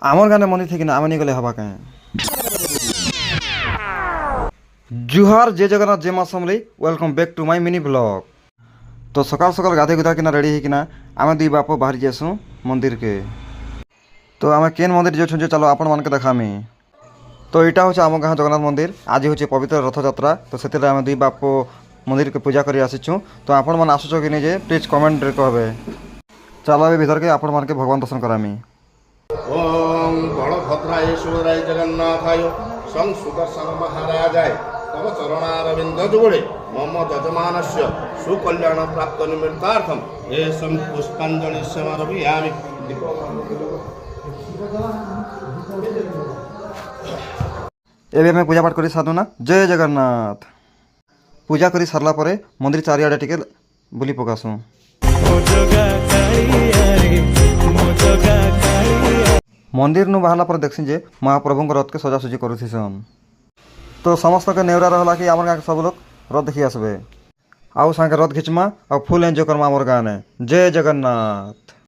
আমার গানে মন্দির থেকে না আমি নিয়ে গেলে হবা কেন। জুহার জয় জগন্নাথ জয় মা Samalei welcome back to my mini blog. তো সকাল সকাল গাধে গুধা কিনা রেডি ହେଇକିନା ଆମେ ଦୁଇ ବାପ ବାହାରି ଯାସୁଁ ମନ୍ଦିରକେ। ତ ଆମେ କେନ୍ ମନ୍ଦିର ଯାଉଛୁଁ ଯେ ଚାଲ ଆପଣମାନଙ୍କୁ ଦେଖାମି। ତ ଏଇଟା ହେଉଛି ଆମ ଗାଁ ଜଗନ୍ନାଥ ମନ୍ଦିର। ଆଜି ହେଉଛି ପବିତ୍ର ରଥଯାତ୍ରା। ତ ସେଥିରେ ଆମେ ଦୁଇ ବାପ ମନ୍ଦିରକେ ପୂଜା କରି ଆସିଛୁ। ତ ଆପଣମାନେ ଆସୁଛ କି ନାହିଁ ଯେ ପ୍ଲିଜ୍ କମେଣ୍ଟରେ କହିବେ। ଚାଲ ଏ ଭିତରକେ ଆପଣମାନଙ୍କୁ ଭଗବାନ ଦର୍ଶନ କରାମି। ओम बड़भद्राय सुभद्राय जगन्नाथाय सं सुदर्शन महाराजाय तव चरणारविंद जुगुळे मम यजमानस्य सुकल्याण प्राप्त निमित्तार्थम एसं पुष्पांजलि समर्पयामि। ଏବେ ଆମେ ପୂଜା ପାଠ କରି ସାରିଲୁ ନା। ଜୟ ଜଗନ୍ନାଥ। ପୂଜା କରି ସାରିଲା ପରେ ମନ୍ଦିର ଚାରିଆଡ଼େ ଟିକେ ବୁଲି ପକାସୁଁ। ମନ୍ଦିରନୁ ବାହାରିଲା ପରେ ଦେଖସି ଯେ ମହାପ୍ରଭୁଙ୍କ ରଥକେ ସଜାସଜି କରୁଥିସନ୍। ତ ସମସ୍ତଙ୍କ ନେଉରା ରହଲା କି ଆମର ଗାଁକେ ସବୁ ଲୋକ ରଥ ଦେଖି ଆସିବେ। ଆଉ ସାଙ୍ଗେ ରଥ ଘିଚମା ଆଉ ଫୁଲ୍ ଏନ୍ଜୟ କର୍ମା ଆମର ଗାଁନେ। ଜୟ ଜଗନ୍ନାଥ।